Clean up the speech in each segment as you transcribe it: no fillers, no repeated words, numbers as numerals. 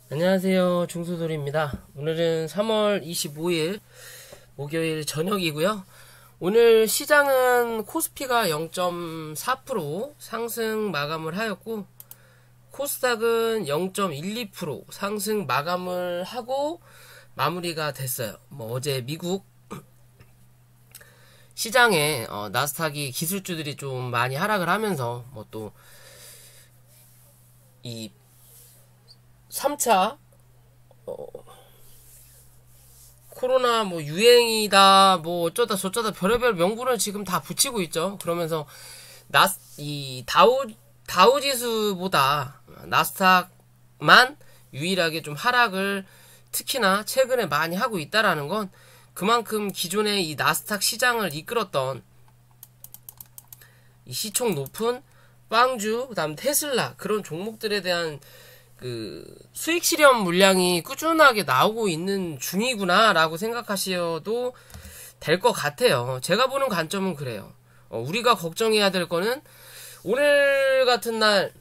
안녕하세요. 중소돌입니다. 오늘은 3월 25일 목요일 저녁이고요. 오늘 시장은 코스피가 0.4% 상승 마감을 하였고 코스닥은 0.12% 상승 마감을 하고 마무리가 됐어요. 어제 미국 시장에 나스닥이 기술주들이 좀 많이 하락을 하면서 또 이 3차 코로나 유행이다 어쩌다 저쩌다 별의별 명분을 지금 다 붙이고 있죠. 그러면서 이 다우 지수보다 나스닥만 유일하게 좀 하락을 특히나 최근에 많이 하고 있다라는 건 그만큼 기존의 이 나스닥 시장을 이끌었던 이 시총 높은 빵주, 그다음 테슬라 그런 종목들에 대한 수익 실현 물량이 꾸준하게 나오고 있는 중이구나라고 생각하셔도 될 것 같아요. 제가 보는 관점은 그래요. 우리가 걱정해야 될 거는 오늘 같은 날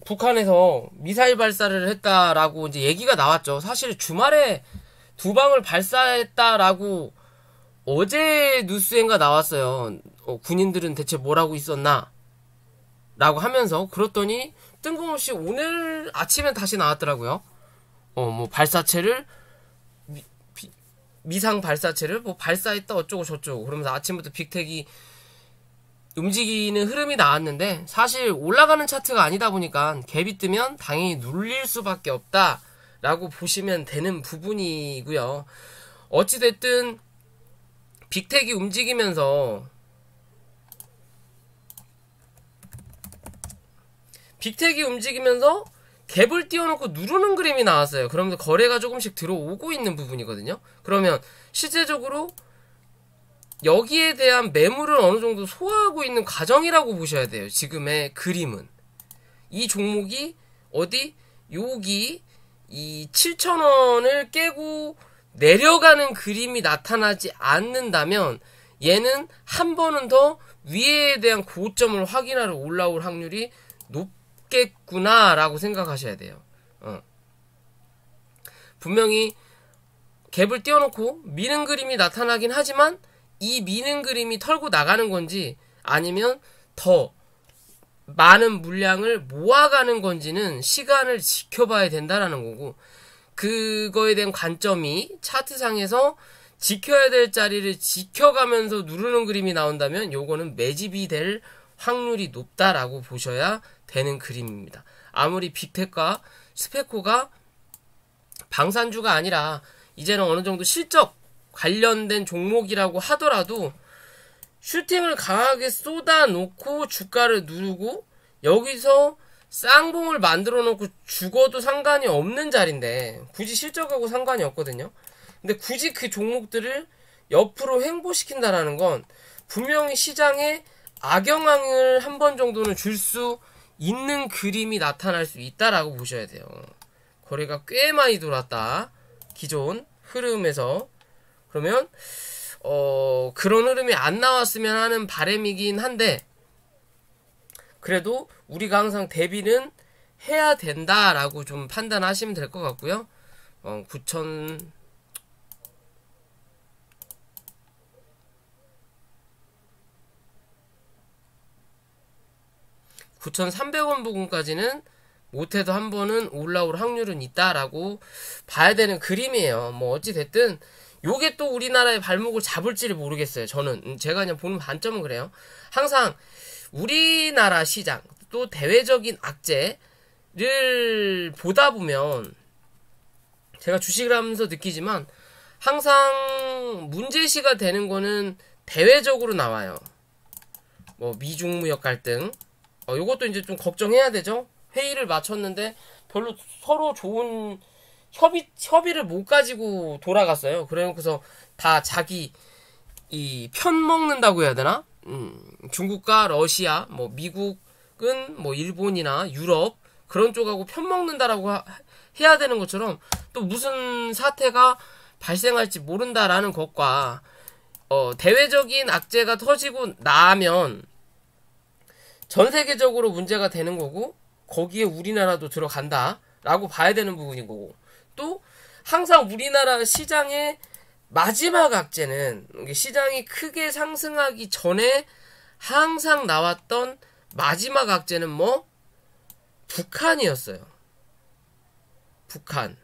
북한에서 미사일 발사를 했다라고 이제 얘기가 나왔죠. 사실 주말에 두 방을 발사했다라고 어제 뉴스엔가 나왔어요. 군인들은 대체 뭘 하고 있었나? 라고 하면서 그랬더니 뜬금없이 오늘 아침에 다시 나왔더라고요. 발사체를 미상 발사체를 발사했다 어쩌고 저쩌고 그러면서 아침부터 빅텍이 움직이는 흐름이 나왔는데 사실 올라가는 차트가 아니다 보니까 갭이 뜨면 당연히 눌릴 수밖에 없다라고 보시면 되는 부분이고요. 어찌됐든 빅텍이 움직이면서 갭을 띄워놓고 누르는 그림이 나왔어요. 그러면서 거래가 조금씩 들어오고 있는 부분이거든요. 그러면 실제적으로 여기에 대한 매물을 어느 정도 소화하고 있는 과정이라고 보셔야 돼요. 지금의 그림은. 이 종목이 여기 이 7,000원을 깨고 내려가는 그림이 나타나지 않는다면 얘는 한 번은 더 위에 대한 고점을 확인하러 올라올 확률이 높겠구나라고 생각하셔야 돼요. 분명히 갭을 띄워놓고 미는 그림이 나타나긴 하지만 이 미는 그림이 털고 나가는 건지 아니면 더 많은 물량을 모아가는 건지는 시간을 지켜봐야 된다라는 거고, 그거에 대한 관점이 차트상에서 지켜야 될 자리를 지켜가면서 누르는 그림이 나온다면 요거는 매집이 될 확률이 높다라고 보셔야 되는 그림입니다. 아무리 빅텍과 스페코가 방산주가 아니라 이제는 어느 정도 실적 관련된 종목이라고 하더라도 슈팅을 강하게 쏟아놓고 주가를 누르고 여기서 쌍봉을 만들어 놓고 죽어도 상관이 없는 자리인데 굳이 실적하고 상관이 없거든요. 근데 굳이 그 종목들을 옆으로 횡보시킨다라는 건 분명히 시장에 악영향을 한 번 정도는 줄 수 있는 그림이 나타날 수 있다라고 보셔야 돼요. 거래가 꽤 많이 돌았다. 기존 흐름에서. 그러면 그런 흐름이 안 나왔으면 하는 바람이긴 한데 그래도 우리가 항상 대비는 해야 된다라고 좀 판단하시면 될 것 같고요. 9,300원 부근까지는 못해도 한 번은 올라올 확률은 있다라고 봐야 되는 그림이에요. 어찌됐든 요게 또 우리나라의 발목을 잡을지를 모르겠어요. 저는 제가 그냥 보는 관점은 그래요. 항상 우리나라 시장 또 대외적인 악재를 보다 보면 제가 주식을 하면서 느끼지만 항상 문제시가 되는 거는 대외적으로 나와요. 미중 무역 갈등 요것도 이제 좀 걱정해야 되죠. 회의를 마쳤는데 별로 서로 좋은 협의를 못 가지고 돌아갔어요. 그래놓고서 다 자기 이 편 먹는다고 해야 되나? 중국과 러시아, 미국은 일본이나 유럽 그런 쪽하고 편 먹는다라고 해야 되는 것처럼 또 무슨 사태가 발생할지 모른다라는 것과 대외적인 악재가 터지고 나면 전 세계적으로 문제가 되는 거고 거기에 우리나라도 들어간다 라고 봐야 되는 부분인 거고, 또 항상 우리나라 시장의 마지막 악재는 시장이 크게 상승하기 전에 항상 나왔던 마지막 악재는 뭐? 북한이었어요. 북한.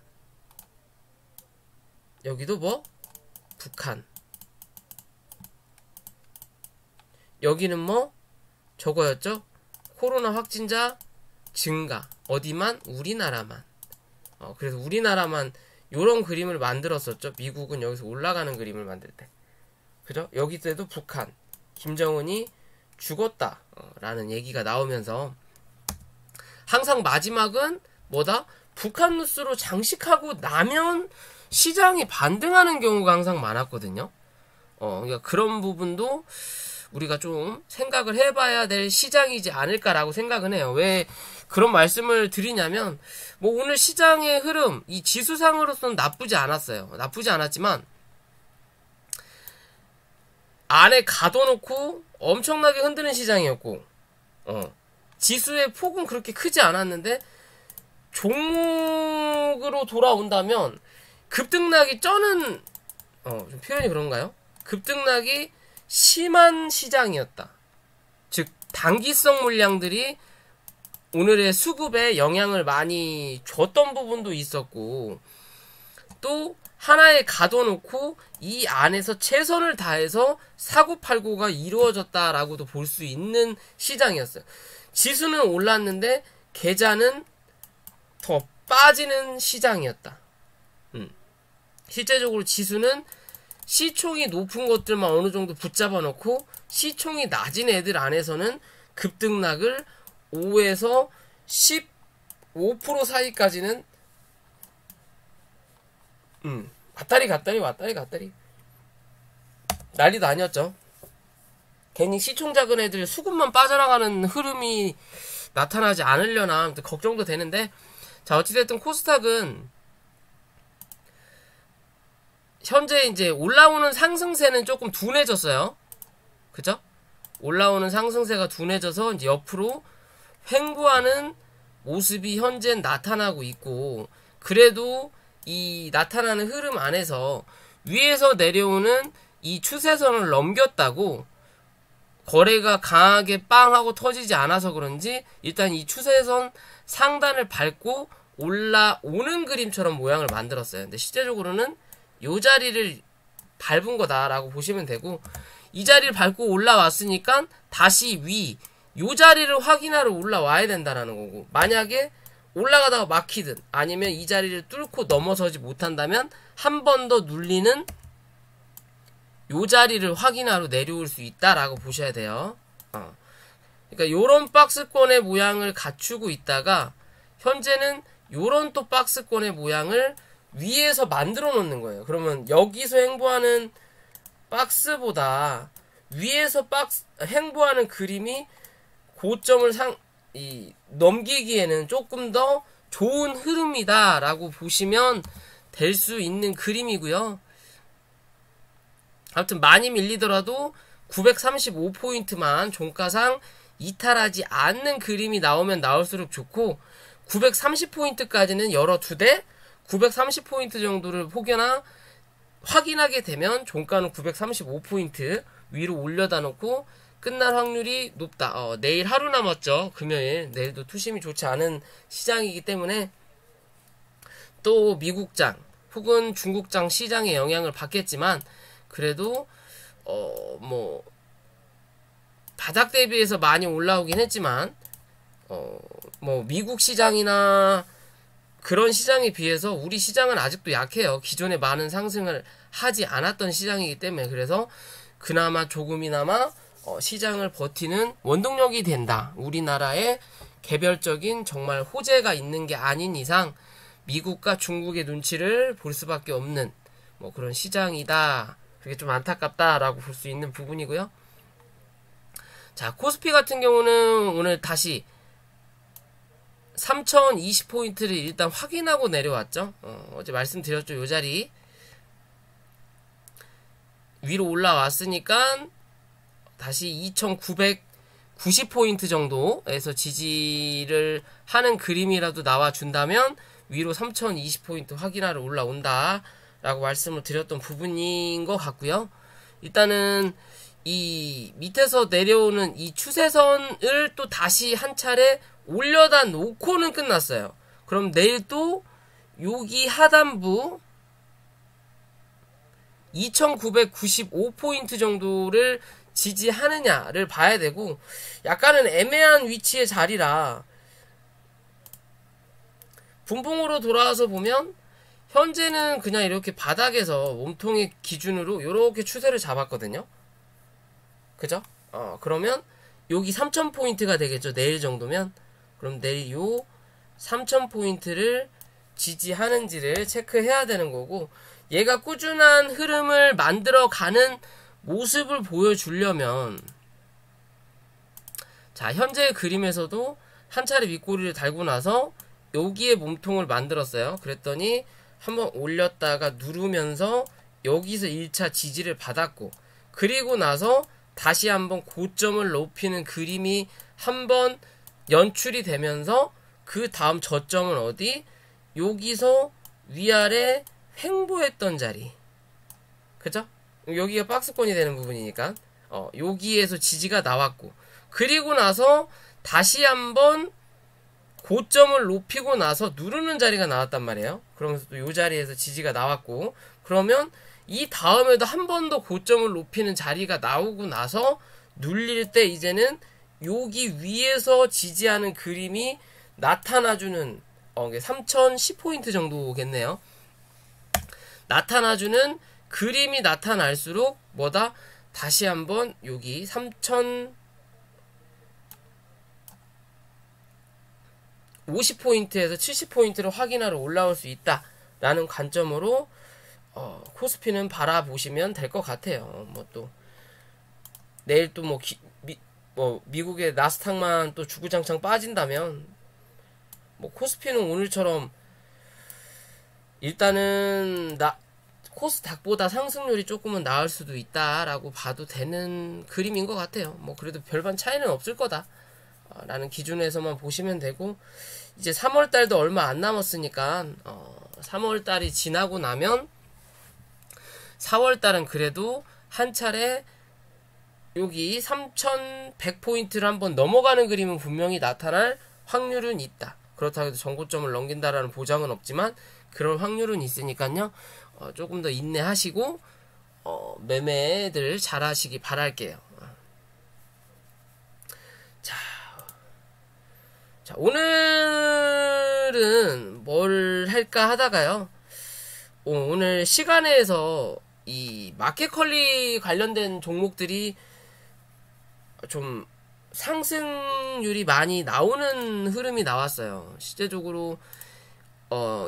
여기도 뭐? 북한. 여기는 뭐? 저거였죠? 코로나 확진자 증가. 어디만? 우리나라만. 그래서 우리나라만 요런 그림을 만들었었죠. 미국은 여기서 올라가는 그림을 만들 때. 그죠? 여기 때도 북한. 김정은이 죽었다. 라는 얘기가 나오면서 항상 마지막은 뭐다? 북한 뉴스로 장식하고 나면 시장이 반등하는 경우가 항상 많았거든요. 그러니까 그런 부분도 우리가 좀 생각을 해봐야 될 시장이지 않을까라고 생각은 해요. 왜 그런 말씀을 드리냐면, 뭐 오늘 시장의 흐름, 이 지수상으로서는 나쁘지 않았어요. 나쁘지 않았지만 안에 가둬놓고 엄청나게 흔드는 시장이었고, 지수의 폭은 그렇게 크지 않았는데 종목으로 돌아온다면 급등락이 쩌는, 좀 표현이 그런가요? 급등락이 심한 시장이었다. 즉 단기성 물량들이 오늘의 수급에 영향을 많이 줬던 부분도 있었고, 또 하나에 가둬놓고 이 안에서 최선을 다해서 사고팔고가 이루어졌다라고도 볼 수 있는 시장이었어요. 지수는 올랐는데 계좌는 더 빠지는 시장이었다. 실제적으로 지수는 시총이 높은 것들만 어느 정도 붙잡아 놓고 시총이 낮은 애들 안에서는 급등락을 5에서 15% 사이까지는 왔다리 난리도 아니었죠. 괜히 시총 작은 애들 수급만 빠져나가는 흐름이 나타나지 않으려나 걱정도 되는데, 자, 어찌됐든 코스닥은 현재 이제 올라오는 상승세는 조금 둔해졌어요. 그죠? 올라오는 상승세가 둔해져서 이제 옆으로 횡보하는 모습이 현재 나타나고 있고, 그래도 이 나타나는 흐름 안에서 위에서 내려오는 이 추세선을 넘겼다고 거래가 강하게 빵 하고 터지지 않아서 그런지 일단 이 추세선 상단을 밟고 올라오는 그림처럼 모양을 만들었어요. 근데 실제적으로는 이 자리를 밟은 거다라고 보시면 되고, 이 자리를 밟고 올라왔으니까 다시 위, 이 자리를 확인하러 올라와야 된다라는 거고, 만약에 올라가다가 막히든 아니면 이 자리를 뚫고 넘어서지 못한다면 한 번 더 눌리는 요 자리를 확인하러 내려올 수 있다라고 보셔야 돼요. 그러니까 요런 박스권의 모양을 갖추고 있다가 현재는 요런 또 박스권의 모양을 위에서 만들어 놓는 거예요. 그러면 여기서 행보하는 박스보다 위에서 행보하는 그림이 고점을 넘기기에는 조금 더 좋은 흐름이다 라고 보시면 될 수 있는 그림이고요. 아무튼 많이 밀리더라도 935포인트만 종가상 이탈하지 않는 그림이 나오면 나올수록 좋고, 930포인트까지는 열어두되 930포인트 정도를 혹여나 확인하게 되면 종가는 935포인트 위로 올려다 놓고 끝날 확률이 높다. 내일 하루 남았죠. 금요일. 내일도 투심이 좋지 않은 시장이기 때문에 또 미국장 혹은 중국장 시장의 영향을 받겠지만, 그래도 뭐 바닥 대비해서 많이 올라오긴 했지만 뭐 미국 시장이나 그런 시장에 비해서 우리 시장은 아직도 약해요. 기존에 많은 상승을 하지 않았던 시장이기 때문에. 그래서 그나마 조금이나마 시장을 버티는 원동력이 된다. 우리나라의 개별적인 정말 호재가 있는 게 아닌 이상 미국과 중국의 눈치를 볼 수밖에 없는 뭐 그런 시장이다. 그게 좀 안타깝다라고 볼 수 있는 부분이고요. 자, 코스피 같은 경우는 오늘 다시 3020포인트를 일단 확인하고 내려왔죠. 어제 말씀드렸죠. 요 자리 위로 올라왔으니까 다시 90포인트 정도에서 지지를 하는 그림이라도 나와준다면 위로 3020포인트 확인하러 올라온다 라고 말씀을 드렸던 부분인 것 같고요. 일단은 이 밑에서 내려오는 이 추세선을 또 다시 한 차례 올려다 놓고는 끝났어요. 그럼 내일 또 여기 하단부 2995포인트 정도를 지지하느냐를 봐야 되고, 약간은 애매한 위치의 자리라 분봉으로 돌아와서 보면 현재는 그냥 이렇게 바닥에서 몸통의 기준으로 이렇게 추세를 잡았거든요. 그죠? 그러면 여기 3000포인트가 되겠죠. 내일 정도면. 그럼 내일 요 3000포인트를 지지하는지를 체크해야 되는 거고, 얘가 꾸준한 흐름을 만들어가는 모습을 보여주려면, 자, 현재의 그림에서도 한 차례 윗꼬리를 달고 나서 여기에 몸통을 만들었어요. 그랬더니 한번 올렸다가 누르면서 여기서 1차 지지를 받았고, 그리고 나서 다시 한번 고점을 높이는 그림이 한번 연출이 되면서 그 다음 저점은 어디? 여기서 위아래 횡보했던 자리. 그죠? 여기가 박스권이 되는 부분이니까 여기에서 지지가 나왔고, 그리고 나서 다시 한번 고점을 높이고 나서 누르는 자리가 나왔단 말이에요. 그러면서 또 이 자리에서 지지가 나왔고, 그러면 이 다음에도 한 번 더 고점을 높이는 자리가 나오고 나서 눌릴 때 이제는 여기 위에서 지지하는 그림이 나타나주는 3010포인트 정도겠네요. 나타나주는 그림이 나타날수록 뭐다? 다시 한번 여기 3050포인트에서 70포인트를 확인하러 올라올 수 있다라는 관점으로 코스피는 바라보시면 될 것 같아요. 뭐 또 내일 또 미국의 나스닥만 또 주구장창 빠진다면 뭐 코스피는 오늘처럼 일단은 코스닥보다 상승률이 조금은 나을 수도 있다라고 봐도 되는 그림인 것 같아요. 뭐 그래도 별반 차이는 없을 거다 라는 기준에서만 보시면 되고, 이제 3월달도 얼마 안 남았으니까 3월달이 지나고 나면 4월달은 그래도 한 차례 여기 3100포인트를 한번 넘어가는 그림은 분명히 나타날 확률은 있다. 그렇다고 해도 정고점을 넘긴다라는 보장은 없지만 그럴 확률은 있으니까요. 조금 더 인내하시고 매매들 잘 하시기 바랄게요. 자, 오늘은 뭘 할까 하다가요. 오늘 시간에서 이 마켓컬리 관련된 종목들이 좀 상승률이 많이 나오는 흐름이 나왔어요. 실제적으로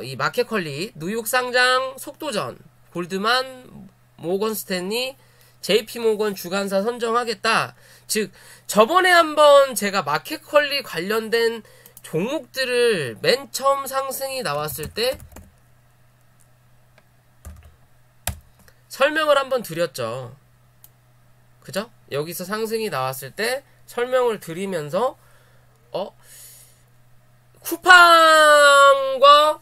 이 마켓컬리 뉴욕 상장 속도전, 골드만, 모건 스탠리, JP모건 주간사 선정하겠다. 즉 저번에 한번 제가 마켓컬리 관련된 종목들을 맨 처음 상승이 나왔을 때 설명을 한번 드렸죠. 그죠? 여기서 상승이 나왔을 때 설명을 드리면서 쿠팡과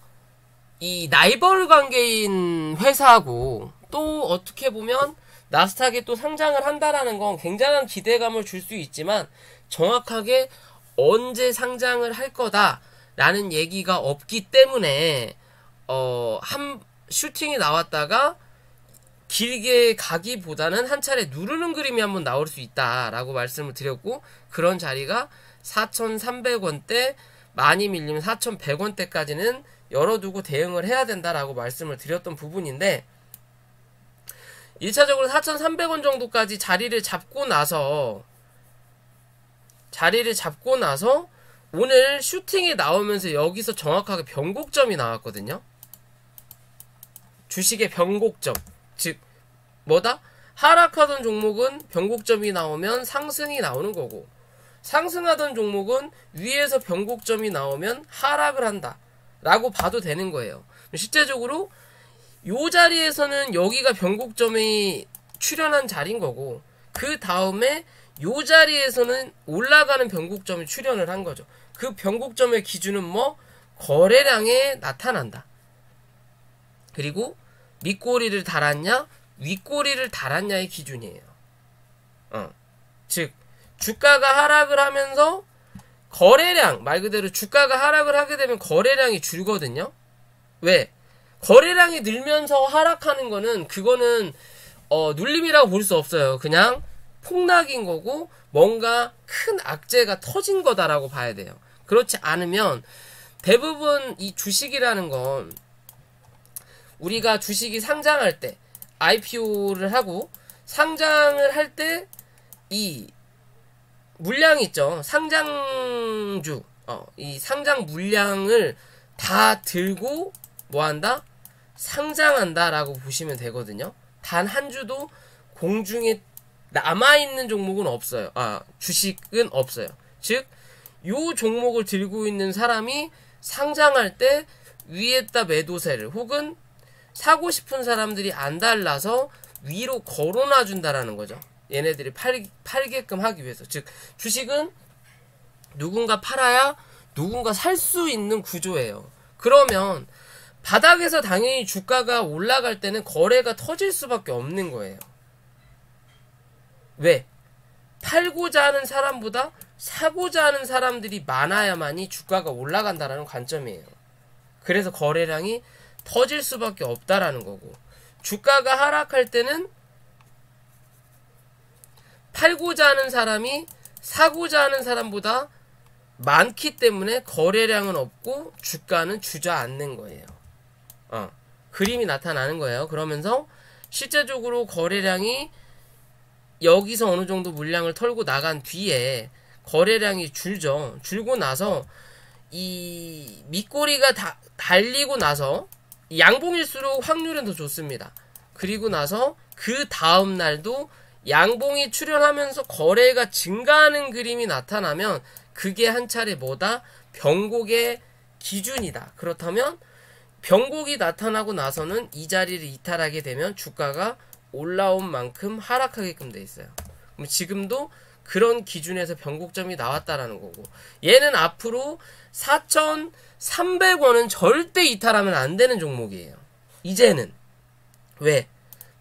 이 라이벌 관계인 회사하고 또 어떻게 보면 나스닥에 또 상장을 한다라는 건 굉장한 기대감을 줄 수 있지만 정확하게 언제 상장을 할 거다라는 얘기가 없기 때문에 한 슈팅이 나왔다가 길게 가기보다는 한 차례 누르는 그림이 한번 나올 수 있다라고 말씀을 드렸고, 그런 자리가 4,300원대, 많이 밀리면 4,100원대까지는 열어두고 대응을 해야 된다라고 말씀을 드렸던 부분인데, 1차적으로 4,300원 정도까지 자리를 잡고 나서 오늘 슈팅이 나오면서 여기서 정확하게 변곡점이 나왔거든요. 주식의 변곡점. 즉 뭐다? 하락하던 종목은 변곡점이 나오면 상승이 나오는 거고, 상승하던 종목은 위에서 변곡점이 나오면 하락을 한다 라고 봐도 되는 거예요. 실제적으로 이 자리에서는 여기가 변곡점이 출현한 자리인 거고, 그 다음에 요 자리에서는 올라가는 변곡점이 출현을 한 거죠. 그 변곡점의 기준은 뭐? 거래량에 나타난다. 그리고 밑꼬리를 달았냐, 윗꼬리를 달았냐의 기준이에요. 즉 주가가 하락을 하면서 거래량, 말 그대로 주가가 하락을 하게 되면 거래량이 줄거든요. 왜? 거래량이 늘면서 하락하는 거는 그거는 눌림이라고 볼 수 없어요. 그냥 폭락인 거고 뭔가 큰 악재가 터진 거다라고 봐야 돼요. 그렇지 않으면 대부분 이 주식이라는 건 우리가 주식이 상장할 때 IPO를 하고 상장을 할 때 이 물량 있죠. 상장주 이 상장 물량을 다 들고 뭐한다? 상장한다라고 보시면 되거든요. 단 한 주도 공중에 남아있는 종목은 없어요. 주식은 없어요. 즉, 요 종목을 들고 있는 사람이 상장할 때 위에다 매도세를 혹은 사고 싶은 사람들이 안 달라서 위로 걸어놔 준다라는 거죠. 얘네들이 팔게끔 하기 위해서. 즉, 주식은 누군가 팔아야 누군가 살 수 있는 구조예요. 그러면 바닥에서 당연히 주가가 올라갈 때는 거래가 터질 수밖에 없는 거예요. 왜? 팔고자 하는 사람보다 사고자 하는 사람들이 많아야만이 주가가 올라간다라는 관점이에요. 그래서 거래량이 터질 수밖에 없다라는 거고, 주가가 하락할 때는 팔고자 하는 사람이 사고자 하는 사람보다 많기 때문에 거래량은 없고 주가는 주저앉는 거예요. 그림이 나타나는 거예요. 그러면서 실제적으로 거래량이 여기서 어느 정도 물량을 털고 나간 뒤에 거래량이 줄죠. 줄고 나서 이 밑꼬리가 달리고 나서 양봉일수록 확률은 더 좋습니다. 그리고 나서 그 다음 날도 양봉이 출현하면서 거래가 증가하는 그림이 나타나면 그게 한 차례 뭐다? 변곡의 기준이다. 그렇다면 변곡이 나타나고 나서는 이 자리를 이탈하게 되면 주가가 올라온 만큼 하락하게끔 돼 있어요. 그럼 지금도 그런 기준에서 변곡점이 나왔다라는 거고, 얘는 앞으로 4,300원은 절대 이탈하면 안 되는 종목이에요. 이제는. 왜?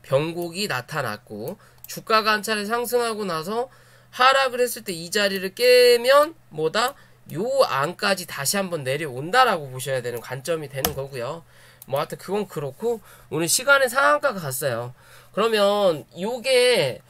변곡이 나타났고 주가가 한 차례 상승하고 나서 하락을 했을 때 이 자리를 깨면 뭐다? 요 안까지 다시 한번 내려온다라고 보셔야 되는 관점이 되는 거고요. 뭐 하여튼 그건 그렇고 오늘 시간의 상한가가 갔어요. 그러면 요게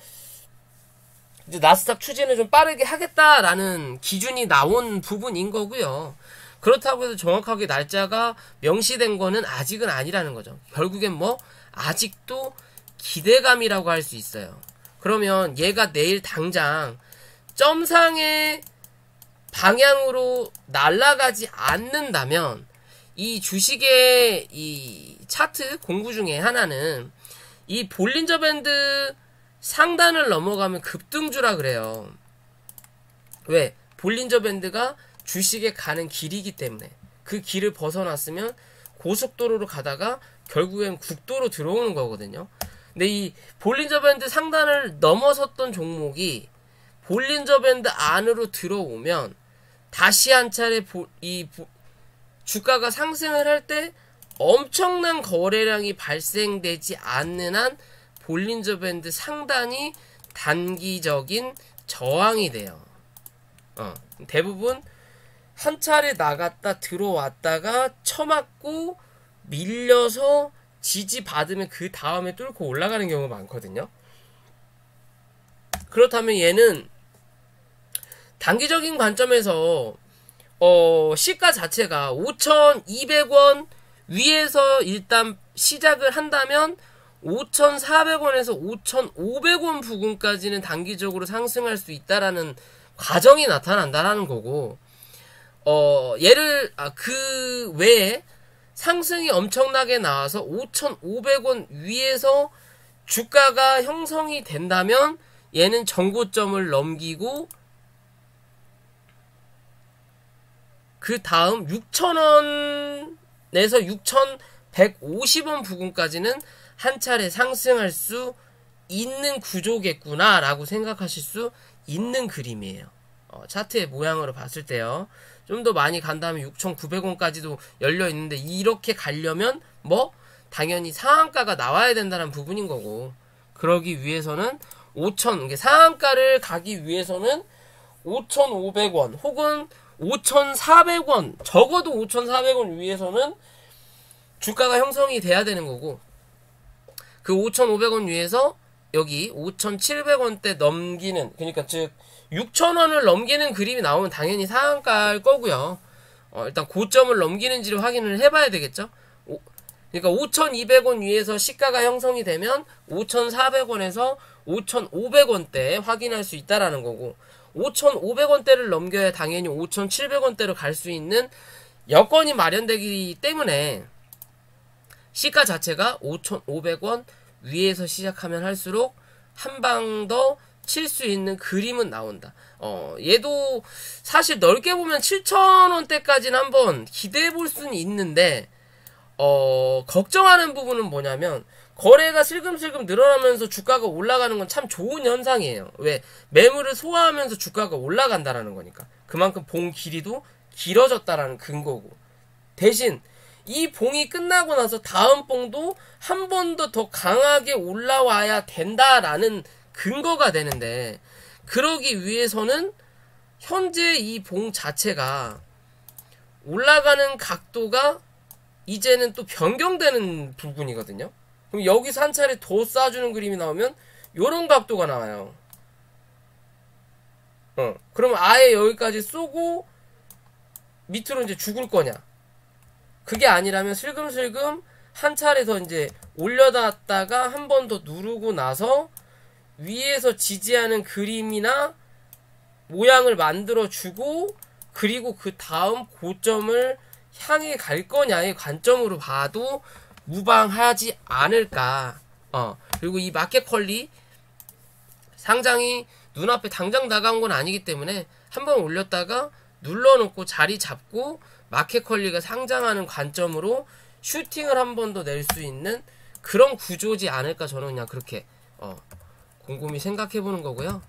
이제 나스닥 추진을 좀 빠르게 하겠다라는 기준이 나온 부분인 거고요. 그렇다고 해서 정확하게 날짜가 명시된 거는 아직은 아니라는 거죠. 결국엔 뭐 아직도 기대감이라고 할 수 있어요. 그러면 얘가 내일 당장 점상의 방향으로 날아가지 않는다면 이 주식의 이 차트 공부 중에 하나는 이 볼린저 밴드 상단을 넘어가면 급등주라 그래요. 왜? 볼린저 밴드가 주식에 가는 길이기 때문에 그 길을 벗어났으면 고속도로로 가다가 결국엔 국도로 들어오는 거거든요. 근데 이 볼린저 밴드 상단을 넘어섰던 종목이 볼린저 밴드 안으로 들어오면 다시 한 차례 주가가 상승을 할 때 엄청난 거래량이 발생되지 않는 한 볼린저 밴드 상단이 단기적인 저항이 돼요. 대부분 한 차례 나갔다 들어왔다가 쳐맞고 밀려서 지지받으면 그 다음에 뚫고 올라가는 경우가 많거든요. 그렇다면 얘는 단기적인 관점에서 시가 자체가 5,200원 위에서 일단 시작을 한다면 5,400원에서 5,500원 부근까지는 단기적으로 상승할 수 있다라는 과정이 나타난다라는 거고, 그 외에 상승이 엄청나게 나와서 5,500원 위에서 주가가 형성이 된다면 얘는 정고점을 넘기고 그 다음 6,000원에서 6,150원 부근까지는 한 차례 상승할 수 있는 구조겠구나 라고 생각하실 수 있는 그림이에요. 차트의 모양으로 봤을 때요. 좀 더 많이 간 다음에 6,900원까지도 열려 있는데 이렇게 가려면 뭐 당연히 상한가가 나와야 된다는 부분인 거고, 그러기 위해서는 5,000, 상한가를 가기 위해서는 5,500원 혹은 5,400원, 적어도 5,400원 위에서는 주가가 형성이 돼야 되는 거고, 그 5,500원 위에서 여기 5,700원대 넘기는, 그러니까 즉 6,000원을 넘기는 그림이 나오면 당연히 상한가일 거고요. 일단 고점을 넘기는지를 확인을 해봐야 되겠죠. 그러니까 5,200원 위에서 시가가 형성이 되면 5,400원에서 5,500원대 확인할 수 있다라는 거고, 5,500원대를 넘겨야 당연히 5,700원대로 갈 수 있는 여건이 마련되기 때문에 시가 자체가 5,500원 위에서 시작하면 할수록 한 방 더 칠 수 있는 그림은 나온다. 얘도 사실 넓게 보면 7,000원대까지는 한번 기대해 볼 수는 있는데, 걱정하는 부분은 뭐냐면, 거래가 슬금슬금 늘어나면서 주가가 올라가는 건 참 좋은 현상이에요. 왜? 매물을 소화하면서 주가가 올라간다라는 거니까. 그만큼 봉 길이도 길어졌다라는 근거고. 대신 이 봉이 끝나고 나서 다음 봉도 한 번 더 강하게 올라와야 된다라는 근거가 되는데, 그러기 위해서는 현재 이 봉 자체가 올라가는 각도가 이제는 또 변경되는 부분이거든요. 그럼 여기서 한 차례 더 쏴주는 그림이 나오면 요런 각도가 나와요. 그럼 아예 여기까지 쏘고 밑으로 이제 죽을 거냐? 그게 아니라면 슬금슬금 한 차례 더 이제 올려놨다가 한 번 더 누르고 나서 위에서 지지하는 그림이나 모양을 만들어주고, 그리고 그 다음 고점을 향해 갈 거냐의 관점으로 봐도 무방하지 않을까. 그리고 이 마켓 퀄리 상장이 눈앞에 당장 다가온 건 아니기 때문에 한번 올렸다가 눌러놓고 자리 잡고 마켓 퀄리가 상장하는 관점으로 슈팅을 한 번 더 낼 수 있는 그런 구조지 않을까. 저는 그냥 그렇게 곰곰이 생각해보는 거고요.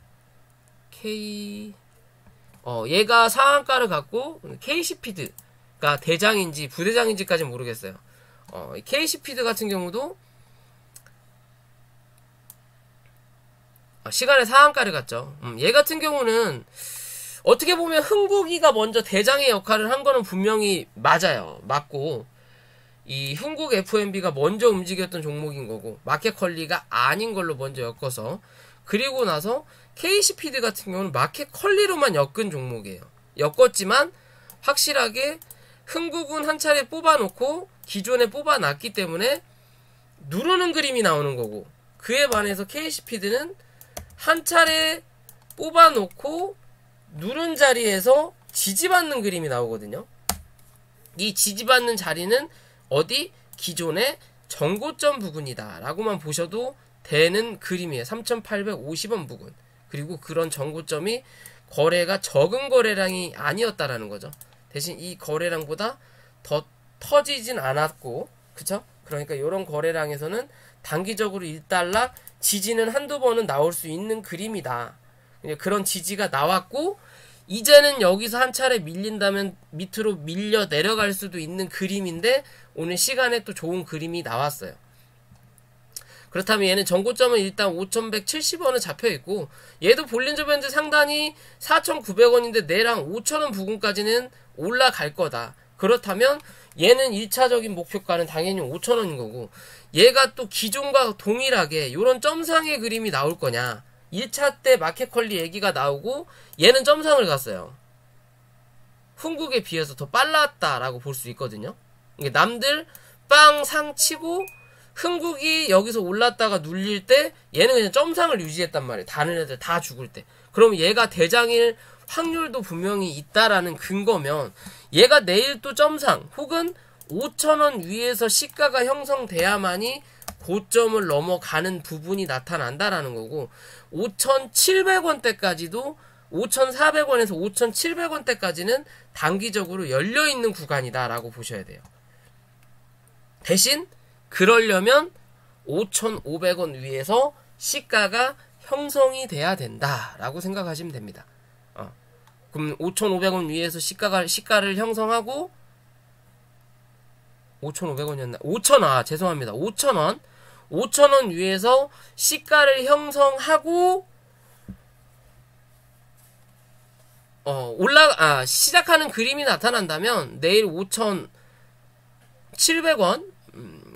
얘가 상한가를 갖고 KC피드가 대장인지 부대장인지까지는 모르겠어요. KC피드 같은 경우도 시간에 상한가를 갔죠. 얘 같은 경우는 어떻게 보면 흥국이가 먼저 대장의 역할을 한 거는 분명히 맞아요. 맞고, 이 흥국 FMB가 먼저 움직였던 종목인 거고, 마켓 컬리가 아닌 걸로 먼저 엮어서, 그리고 나서 KC피드 같은 경우는 마켓 컬리로만 엮은 종목이에요. 엮었지만 확실하게 흥국은 한 차례 뽑아놓고 기존에 뽑아놨기 때문에 누르는 그림이 나오는 거고, 그에 반해서 KC피드는 한 차례 뽑아놓고 누른 자리에서 지지받는 그림이 나오거든요. 이 지지받는 자리는 어디? 기존의 정고점 부근이다 라고만 보셔도 되는 그림이에요. 3,850원 부근. 그리고 그런 정고점이 거래가 적은 거래량이 아니었다라는 거죠. 대신 이 거래량보다 더 터지진 않았고, 그쵸? 그러니까 이런 거래량에서는 단기적으로 1달러 지지는 한두 번은 나올 수 있는 그림이다. 그런 지지가 나왔고, 이제는 여기서 한 차례 밀린다면 밑으로 밀려 내려갈 수도 있는 그림인데, 오늘 시간에 또 좋은 그림이 나왔어요. 그렇다면 얘는 정고점은 일단 5,170원에 잡혀있고, 얘도 볼린저 밴드 상단이 4,900원인데 내랑 5,000원 부근까지는 올라갈 거다. 그렇다면 얘는 1차적인 목표가는 당연히 5,000원인 거고, 얘가 또 기존과 동일하게 이런 점상의 그림이 나올 거냐. 1차 때 마켓 퀄리 얘기가 나오고 얘는 점상을 갔어요. 흥국에 비해서 더 빨랐다라고 볼 수 있거든요. 남들 빵 상 치고 흥국이 여기서 올랐다가 눌릴 때 얘는 그냥 점상을 유지했단 말이에요. 다른 애들 다 죽을 때. 그럼 얘가 대장일 확률도 분명히 있다라는 근거면, 얘가 내일 또 점상 혹은 5,000원 위에서 시가가 형성돼야만이 고점을 넘어가는 부분이 나타난다라는 거고, 5,700원대까지도 5,400원에서 5,700원대까지는 단기적으로 열려있는 구간이다라고 보셔야 돼요. 대신 그러려면 5,500원 위에서 시가가 형성이 돼야 된다라고 생각하시면 됩니다. 그럼 5,500원 위에서 시가를 형성하고 5,500원이었나? 5,000원, 죄송합니다. 5,000원 위에서 시가를 형성하고 시작하는 그림이 나타난다면 내일 5,700원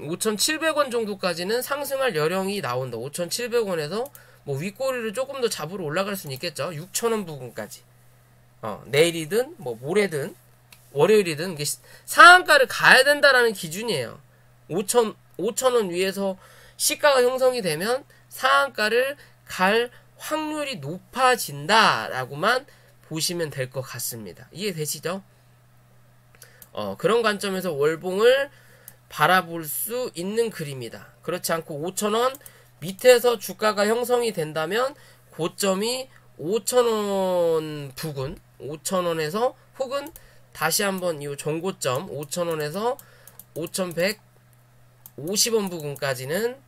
5,700원 정도까지는 상승할 여력이 나온다. 5,700원에서 뭐 윗꼬리를 조금 더 잡으러 올라갈 수는 있겠죠. 6,000원 부근까지. 내일이든 뭐 모레든 월요일이든 이게 상한가를 가야 된다라는 기준이에요. 5,000원 위에서 시가가 형성이 되면 상한가를 갈 확률이 높아진다라고만 보시면 될 것 같습니다. 이해되시죠? 그런 관점에서 월봉을 바라볼 수 있는 그림이다. 그렇지 않고 5,000원 밑에서 주가가 형성이 된다면 고점이 5,000원 부근, 5,000원에서 혹은 다시 한번 이 전고점 5,000원에서 5,150원 부근까지는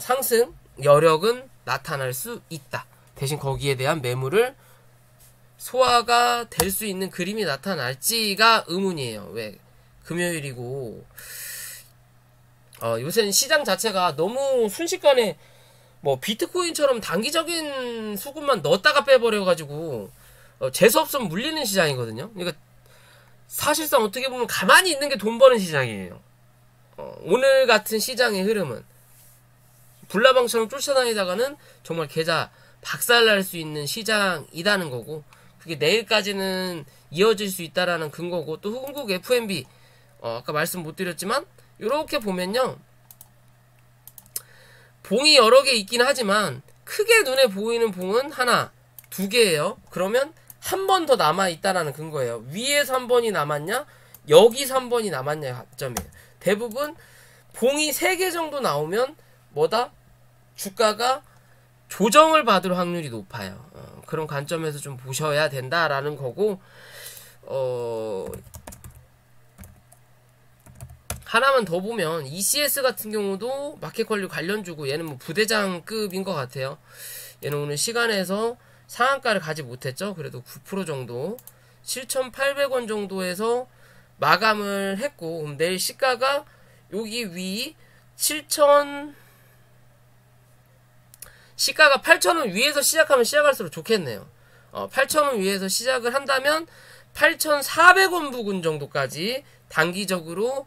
상승 여력은 나타날 수 있다. 대신 거기에 대한 매물을 소화가 될 수 있는 그림이 나타날지가 의문이에요. 왜? 금요일이고 요새는 시장 자체가 너무 순식간에 뭐 비트코인처럼 단기적인 수급만 넣었다가 빼버려가지고 재수없으면 물리는 시장이거든요. 그러니까 사실상 어떻게 보면 가만히 있는 게 돈 버는 시장이에요. 오늘 같은 시장의 흐름은 불나방처럼 쫓아다니다가는 정말 계좌 박살날 수 있는 시장이라는 거고, 그게 내일까지는 이어질 수 있다라는 근거고, 또 한국 FMB 아까 말씀 못 드렸지만 이렇게 보면요, 봉이 여러 개 있긴 하지만 크게 눈에 보이는 봉은 하나, 두 개예요. 그러면 한 번 더 남아있다라는 근거예요. 위에서 한 번이 남았냐, 여기서 한 번이 남았냐의 관점이에요. 대부분 봉이 3개 정도 나오면 뭐다? 주가가 조정을 받을 확률이 높아요. 그런 관점에서 좀 보셔야 된다라는 거고, 하나만 더 보면 ECS 같은 경우도 마켓컬리 관련주고, 얘는 뭐 부대장급인 것 같아요. 얘는 오늘 시간에서 상한가를 가지 못했죠. 그래도 9% 정도 7,800원 정도에서 마감을 했고, 그럼 내일 시가가 여기 위 7,000 시가가 8,000원 위에서 시작하면 시작할수록 좋겠네요. 8,000원 위에서 시작을 한다면 8,400원 부근 정도까지 단기적으로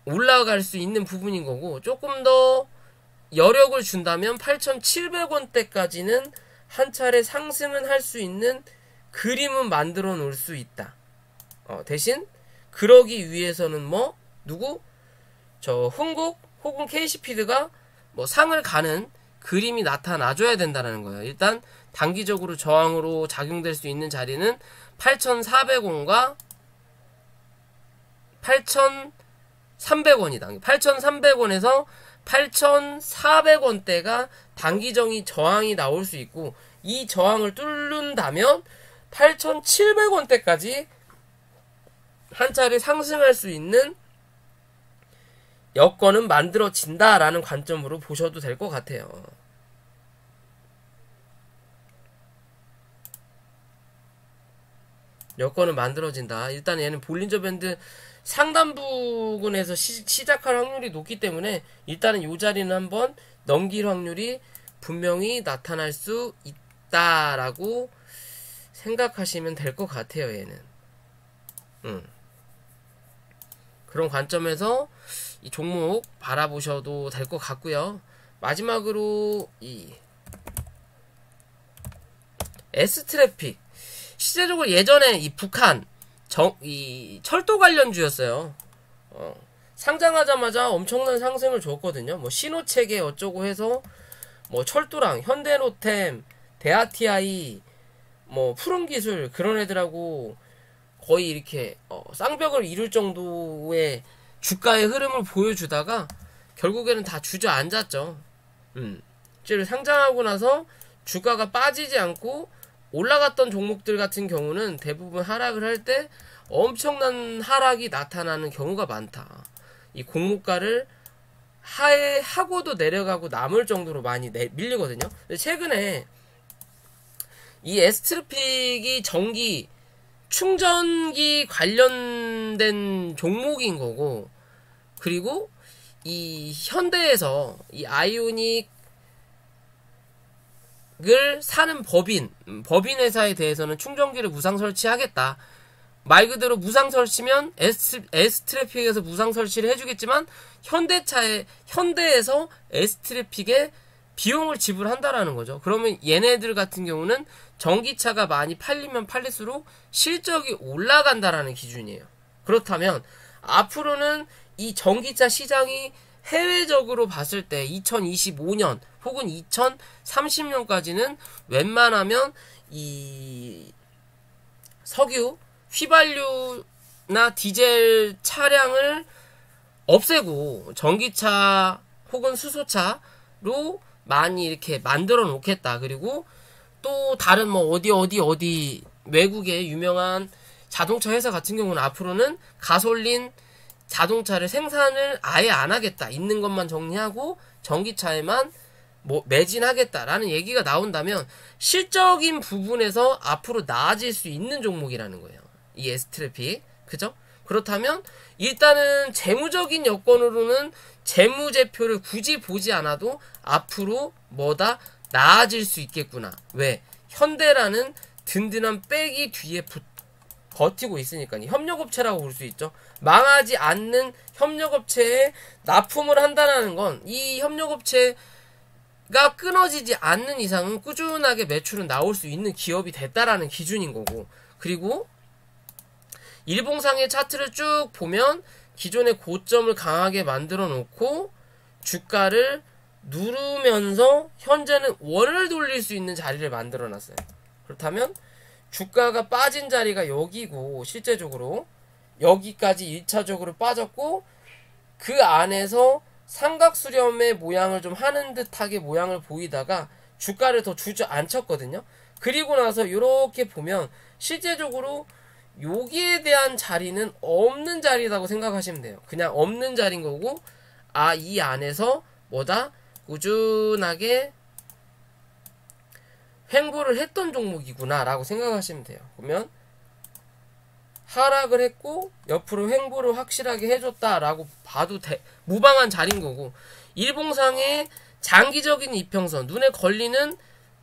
올라갈 수 있는 부분인 거고, 조금 더 여력을 준다면 8,700원대까지는 한 차례 상승은 할 수 있는 그림은 만들어 놓을 수 있다. 대신 그러기 위해서는 뭐 누구? 저 흥국 혹은 KC피드가 뭐 상을 가는 그림이 나타나줘야 된다는 거예요. 일단 단기적으로 저항으로 작용될 수 있는 자리는 8,400원과 8,300원이다. 8,300원에서 8,400원대가 단기적인 저항이 나올 수 있고, 이 저항을 뚫는다면 8,700원대까지 한 차례 상승할 수 있는 여건은 만들어진다라는 관점으로 보셔도 될 것 같아요. 여건은 만들어진다. 일단 얘는 볼린저 밴드 상단 부근에서 시작할 확률이 높기 때문에 일단은 이 자리는 한번 넘길 확률이 분명히 나타날 수 있다라고 생각하시면 될 것 같아요. 얘는 그런 관점에서 이 종목 바라보셔도 될 것 같고요. 마지막으로 이 S트래픽, 실제적으로 예전에 이 북한 이 철도 관련주였어요. 상장하자마자 엄청난 상승을 줬거든요. 뭐 신호체계 어쩌고 해서 뭐 철도랑 현대로템, 대아TI, 뭐 푸른기술, 그런 애들하고 거의 이렇게 쌍벽을 이룰 정도의 주가의 흐름을 보여주다가 결국에는 다 주저앉았죠. 실제로 상장하고 나서 주가가 빠지지 않고 올라갔던 종목들 같은 경우는 대부분 하락을 할 때 엄청난 하락이 나타나는 경우가 많다. 이 공모가를 하고도 내려가고 남을 정도로 많이 밀리거든요. 최근에 이 S트래픽이 전기 충전기 관련된 종목인 거고, 그리고 이 현대에서 이 아이오닉을 사는 법인 회사에 대해서는 충전기를 무상 설치하겠다. 말 그대로 무상 설치면 S트래픽에서 무상 설치를 해주겠지만 현대에서 S트래픽에 비용을 지불한다라는 거죠. 그러면 얘네들 같은 경우는 전기차가 많이 팔리면 팔릴수록 실적이 올라간다라는 기준이에요. 그렇다면 앞으로는 이 전기차 시장이 해외적으로 봤을 때 2025년 혹은 2030년까지는 웬만하면 이 석유, 휘발유나 디젤 차량을 없애고 전기차 혹은 수소차로 많이 이렇게 만들어 놓겠다. 그리고 또 다른 뭐 어디 외국의 유명한 자동차 회사 같은 경우는 앞으로는 가솔린 자동차를 생산을 아예 안 하겠다. 있는 것만 정리하고 전기차에만 뭐 매진하겠다라는 얘기가 나온다면 실적인 부분에서 앞으로 나아질 수 있는 종목이라는 거예요. 이 S트래픽. 그죠? 그렇다면 일단은 재무적인 여건으로는 재무제표를 굳이 보지 않아도 앞으로 뭐다 나아질 수 있겠구나. 왜? 현대라는 든든한 백이 뒤에 버티고 있으니까요. 협력업체라고 볼 수 있죠. 망하지 않는 협력업체에 납품을 한다는 건 이 협력업체가 끊어지지 않는 이상은 꾸준하게 매출은 나올 수 있는 기업이 됐다라는 기준인 거고, 그리고 일봉상의 차트를 쭉 보면 기존의 고점을 강하게 만들어 놓고 주가를 누르면서 현재는 원을 돌릴 수 있는 자리를 만들어 놨어요. 그렇다면 주가가 빠진 자리가 여기고, 실제적으로 여기까지 1차적으로 빠졌고, 그 안에서 삼각수렴의 모양을 좀 하는 듯하게 모양을 보이다가 주가를 더 주저앉혔거든요. 그리고 나서 이렇게 보면 실제적으로 여기에 대한 자리는 없는 자리라고 생각하시면 돼요. 그냥 없는 자리인 거고, 아, 이 안에서 뭐다? 꾸준하게 횡보를 했던 종목이구나 라고 생각하시면 돼요. 그러면 하락을 했고 옆으로 횡보를 확실하게 해줬다라고 봐도 무방한 자리인 거고, 일봉상의 장기적인 이평선, 눈에 걸리는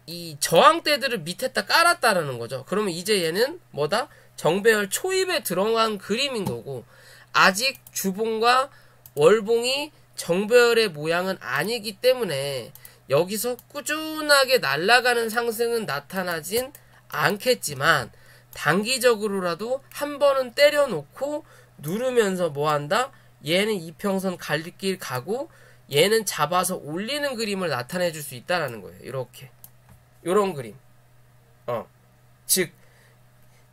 이 저항대들을 밑에다 깔았다라는 거죠. 그러면 이제 얘는 뭐다? 정배열 초입에 들어간 그림인 거고, 아직 주봉과 월봉이 정배열의 모양은 아니기 때문에 여기서 꾸준하게 날아가는 상승은 나타나진 않겠지만 단기적으로라도 한 번은 때려놓고 누르면서 뭐한다? 얘는 이평선 갈 길 가고 얘는 잡아서 올리는 그림을 나타내 줄 수 있다라는 거예요. 이렇게 요런 그림. 즉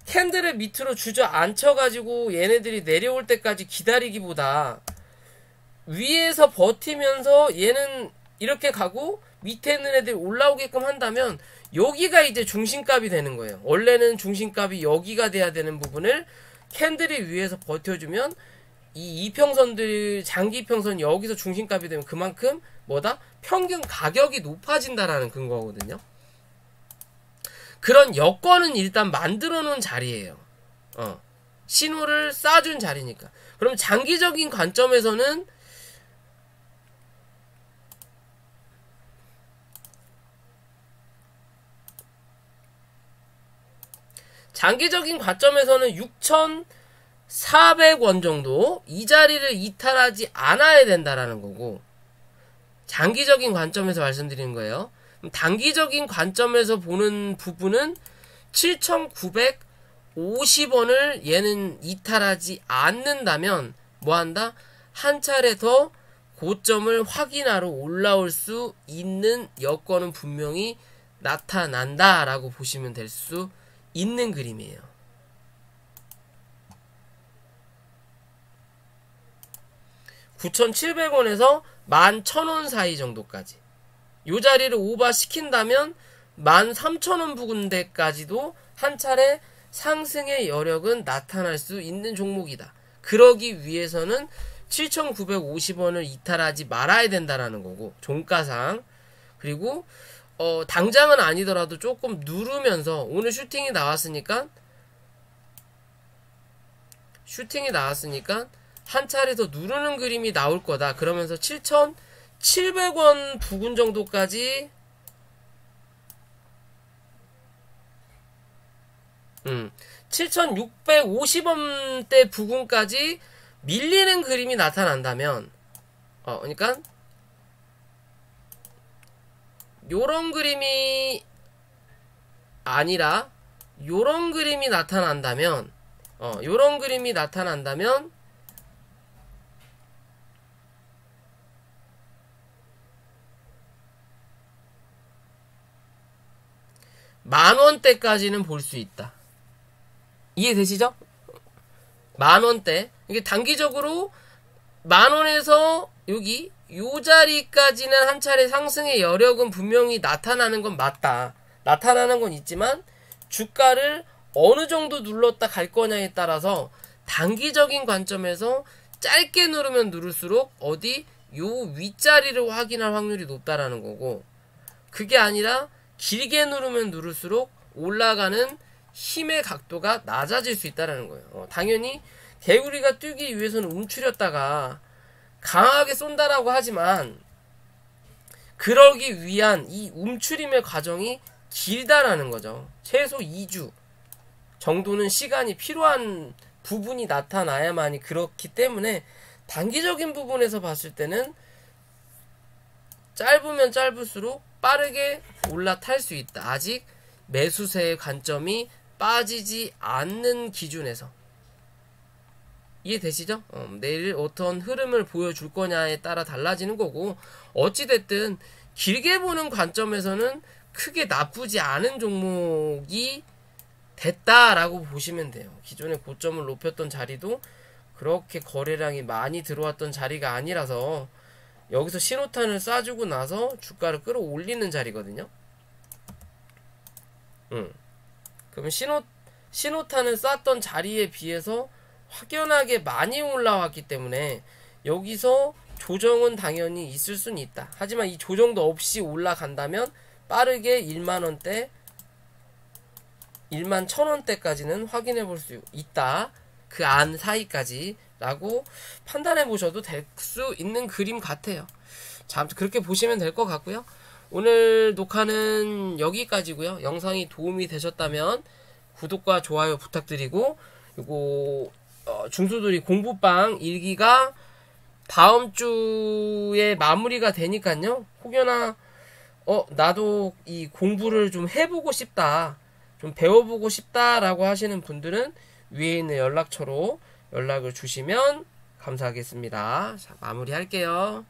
캔들을 밑으로 주저앉혀가지고 얘네들이 내려올 때까지 기다리기보다 위에서 버티면서 얘는 이렇게 가고 밑에 있는 애들이 올라오게끔 한다면 여기가 이제 중심값이 되는 거예요. 원래는 중심값이 여기가 돼야 되는 부분을 캔들이 위에서 버텨주면 이 이평선들, 장기 이평선 여기서 중심값이 되면 그만큼 뭐다? 평균 가격이 높아진다라는 근거거든요. 그런 여건은 일단 만들어 놓은 자리예요. 신호를 쏴준 자리니까. 그럼 장기적인 관점에서는 장기적인 관점에서는 6,400원 정도 이 자리를 이탈하지 않아야 된다라는 거고, 장기적인 관점에서 말씀드리는 거예요. 단기적인 관점에서 보는 부분은 7,950원을 얘는 이탈하지 않는다면 뭐한다? 한 차례 더 고점을 확인하러 올라올 수 있는 여건은 분명히 나타난다라고 보시면 될 수 있는 그림이에요. 9,700원에서 11,000원 사이 정도까지 이 자리를 오버시킨다면 13,000원 부근대까지도 한 차례 상승의 여력은 나타날 수 있는 종목이다. 그러기 위해서는 7,950원을 이탈하지 말아야 된다라는 거고, 종가상. 그리고 당장은 아니더라도 조금 누르면서, 오늘 슈팅이 나왔으니까 한 차례 더 누르는 그림이 나올 거다. 그러면서 7,700원 부근 정도까지 7,650원대 부근까지 밀리는 그림이 나타난다면, 그러니까 요런 그림이 아니라 요런 그림이 나타난다면, 요런 그림이 나타난다면 만원대까지는 볼 수 있다. 이해되시죠? 만원대. 이게 단기적으로 만원에서 여기 요 자리까지는 한 차례 상승의 여력은 분명히 나타나는 건 맞다. 나타나는 건 있지만 주가를 어느 정도 눌렀다 갈 거냐에 따라서 단기적인 관점에서 짧게 누르면 누를수록 어디 요 윗자리를 확인할 확률이 높다라는 거고, 그게 아니라 길게 누르면 누를수록 올라가는 힘의 각도가 낮아질 수 있다는 거예요. 당연히 개구리가 뛰기 위해서는 움츠렸다가 강하게 쏜다라고 하지만, 그러기 위한 이 움츠림의 과정이 길다라는 거죠. 최소 2주 정도는 시간이 필요한 부분이 나타나야만이 그렇기 때문에, 단기적인 부분에서 봤을 때는 짧으면 짧을수록 빠르게 올라탈 수 있다. 아직 매수세의 관점이 빠지지 않는 기준에서. 이해되시죠? 내일 어떤 흐름을 보여줄 거냐에 따라 달라지는 거고, 어찌됐든 길게 보는 관점에서는 크게 나쁘지 않은 종목이 됐다라고 보시면 돼요. 기존에 고점을 높였던 자리도 그렇게 거래량이 많이 들어왔던 자리가 아니라서 여기서 신호탄을 쏴주고 나서 주가를 끌어올리는 자리거든요. 그러면 신호탄을 쐈던 자리에 비해서 확연하게 많이 올라왔기 때문에 여기서 조정은 당연히 있을 수는 있다. 하지만 이 조정도 없이 올라간다면 빠르게 1만원대, 11,000원대까지는 확인해 볼 수 있다. 그 안 사이까지 라고 판단해 보셔도 될 수 있는 그림 같아요. 자, 아무튼 그렇게 보시면 될 것 같고요. 오늘 녹화는 여기까지고요. 영상이 도움이 되셨다면 구독과 좋아요 부탁드리고, 요거 중소들이 공부방 일기가 다음 주에 마무리가 되니까요. 혹여나 나도 이 공부를 좀 해보고 싶다, 좀 배워보고 싶다라고 하시는 분들은 위에 있는 연락처로 연락을 주시면 감사하겠습니다. 자, 마무리할게요.